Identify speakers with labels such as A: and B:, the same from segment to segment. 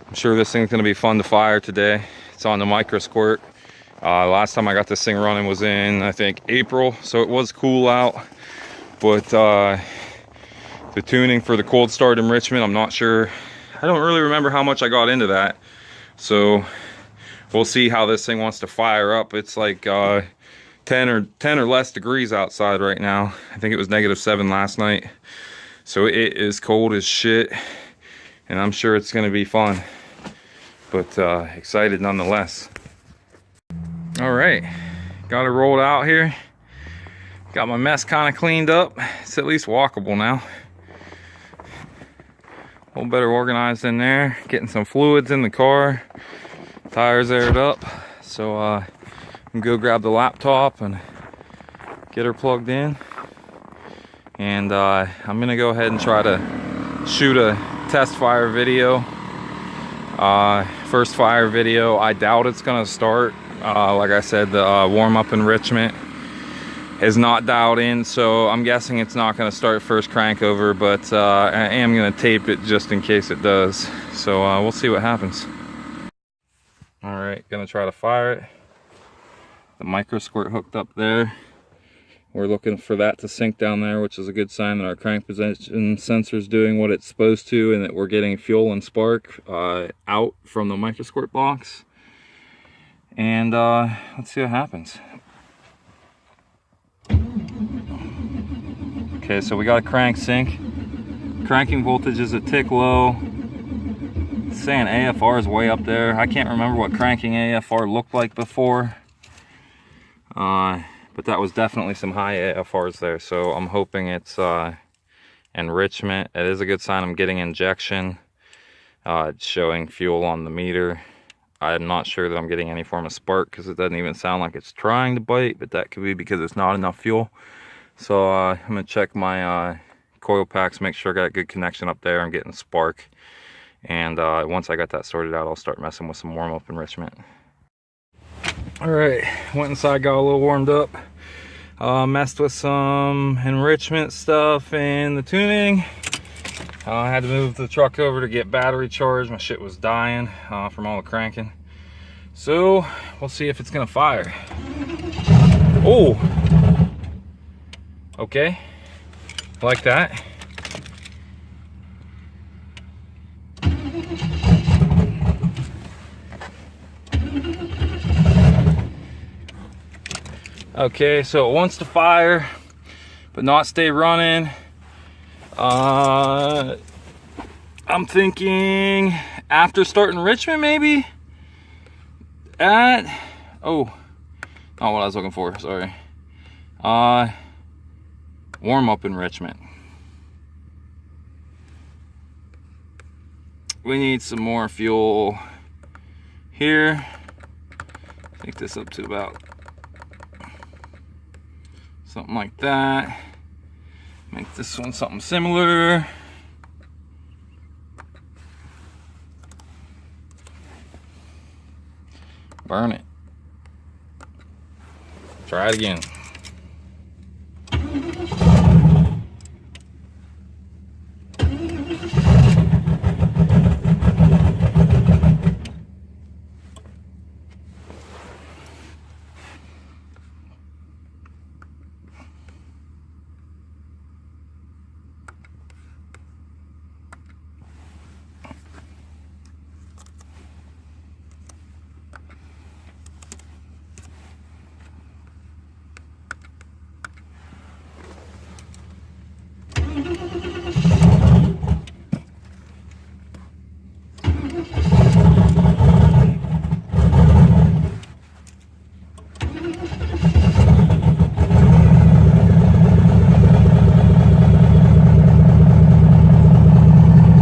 A: I'm sure this thing's gonna be fun to fire today. It's on the Microsquirt. Last time I got this thing running was in, I think, April, so it was cool out. But the tuning for the cold start enrichment, I'm not sure. I don't really remember how much I got into that. So we'll see how this thing wants to fire up. It's like 10 or less degrees outside right now. I think it was -7 last night. So it is cold as shit, and I'm sure it's gonna be fun, but excited nonetheless. All right, got it rolled out here. Got my mess kind of cleaned up. It's at least walkable now. A little better organized in there. Getting some fluids in the car. Tires aired up. So I'm gonna go grab the laptop and get her plugged in. And I'm gonna go ahead and try to shoot a test fire video. First fire video, I doubt it's gonna start. Like I said, the warm-up enrichment is not dialed in, so I'm guessing it's not gonna start first crank over, but I am gonna tape it just in case it does. So we'll see what happens. All right, gonna try to fire it. The Microsquirt hooked up there. We're looking for that to sink down there, which is a good sign that our crank position sensor is doing what it's supposed to, and that we're getting fuel and spark out from the Microsquirt box. And let's see what happens. Okay, so we got a crank sync. Cranking voltage is a tick low. It's saying AFR is way up there. I can't remember what cranking AFR looked like before. But that was definitely some high AFRs there, so I'm hoping it's enrichment. It is a good sign I'm getting injection. It's showing fuel on the meter. I'm not sure that I'm getting any form of spark because it doesn't even sound like it's trying to bite, but that could be because it's not enough fuel. So I'm gonna check my coil packs, make sure I got a good connection up there. I'm getting spark, and once I got that sorted out, I'll start messing with some warm-up enrichment. All right, went inside, got a little warmed up, messed with some enrichment stuff and the tuning. I had to move the truck over to get battery charged. My shit was dying from all the cranking. So we'll see if it's gonna fire. Oh, okay, like that. Okay, so it wants to fire, but not stay running. I'm thinking after starting enrichment, maybe at, oh, not what I was looking for, sorry. Warm-up enrichment. We need some more fuel here. Take this up to about something like that. Make this one something similar. Burn it. Try it again.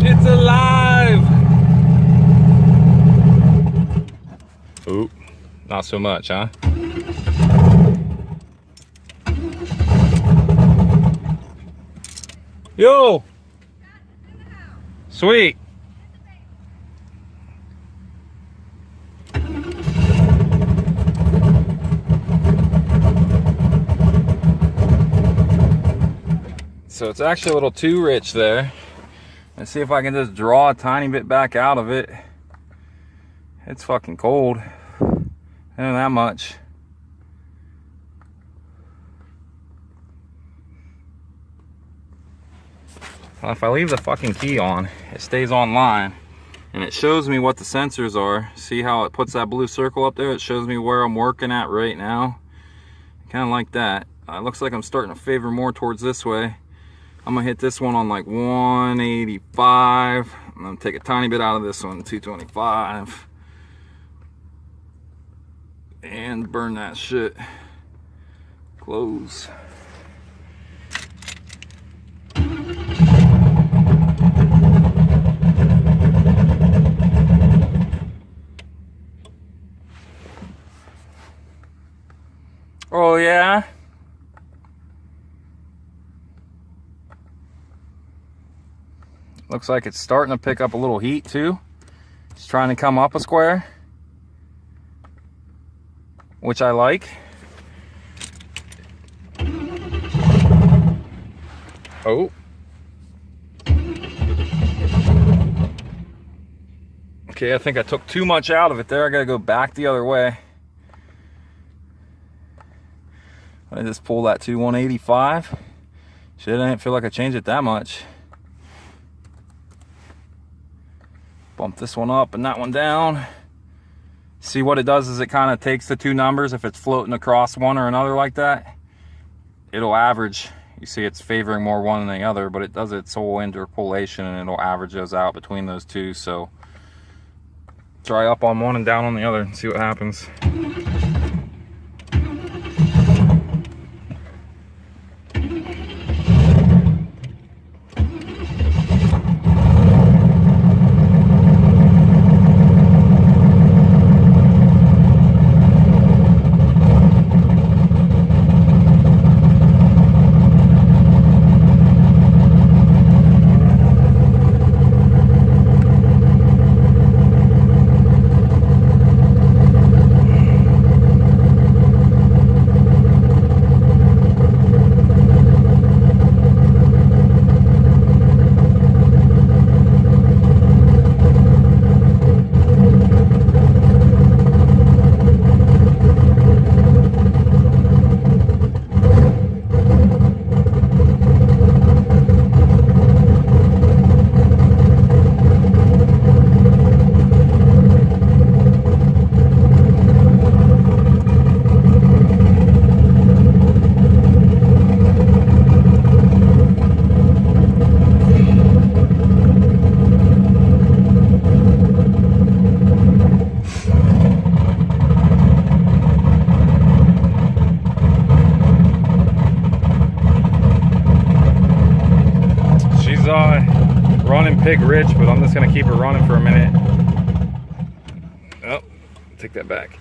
A: It's alive! Oop, not so much, huh? Yo! Sweet! So it's actually a little too rich there. Let's see if I can just draw a tiny bit back out of it. It's fucking cold. Ain't that much. Well, if I leave the fucking key on, it stays online and it shows me what the sensors are. See how it puts that blue circle up there? It shows me where I'm working at right now. Kind of like that. It looks like I'm starting to favor more towards this way. I'm gonna hit this one on like 185. I'm gonna take a tiny bit out of this one, 225. And burn that shit. Close. Oh yeah? Looks like it's starting to pick up a little heat too. It's trying to come up a square, which I like. Oh. Okay, I think I took too much out of it there. I gotta go back the other way. I just pull that to 185. Shit, I didn't feel like I changed it that much. Bump this one up and that one down. See what it does is it kind of takes the two numbers. If it's floating across one or another like that, it'll average. You see it's favoring more one than the other, but it does its whole interpolation and it'll average those out between those two. So try up on one and down on the other and see what happens. Running pig rich, but I'm just gonna keep her running for a minute. Oh, take that back.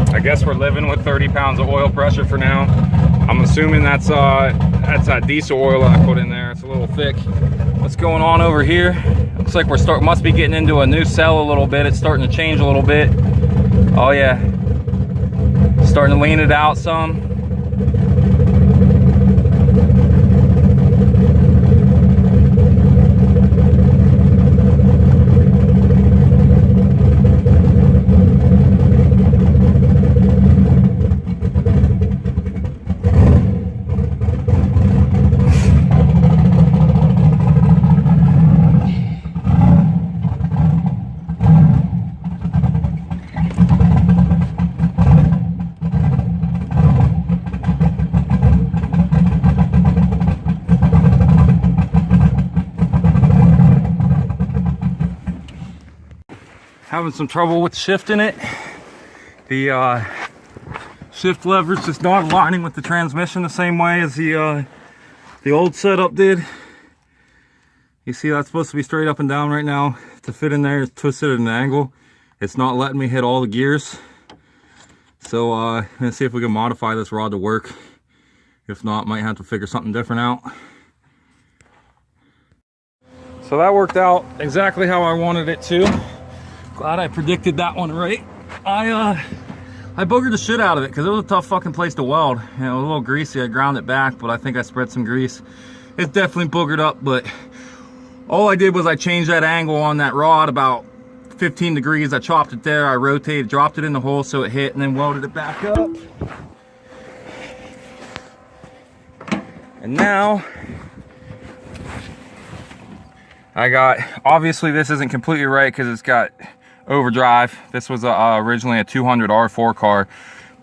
A: I guess we're living with 30 pounds of oil pressure for now. I'm assuming that's that diesel oil that I put in there. It's a little thick. What's going on over here? Looks like we're must be getting into a new cell a little bit. It's starting to change a little bit. Oh yeah, starting to lean it out some. Having some trouble with shifting it. The shift lever's just not aligning with the transmission the same way as the old setup did. You see that's supposed to be straight up and down right now. to fit in there is twisted at an angle. It's not letting me hit all the gears. So I'm gonna see if we can modify this rod to work. If not, might have to figure something different out. So that worked out exactly how I wanted it to. Glad I predicted that one right. I boogered the shit out of it because it was a tough fucking place to weld. You know, it was a little greasy. I ground it back, but I think I spread some grease. It's definitely boogered up, but all I did was I changed that angle on that rod about 15 degrees. I chopped it there, I rotated, dropped it in the hole so it hit, and then welded it back up. And now I got, obviously this isn't completely right because it's got overdrive. This was originally a 200 R4 car,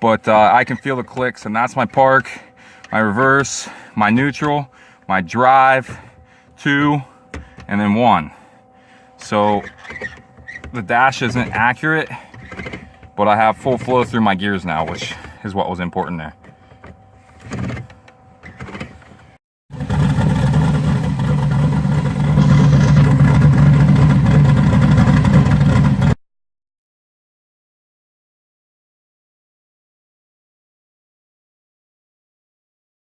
A: but I can feel the clicks, and that's my park, my reverse, my neutral, my drive, 2, and then 1. So the dash isn't accurate, but I have full flow through my gears now, which is what was important there.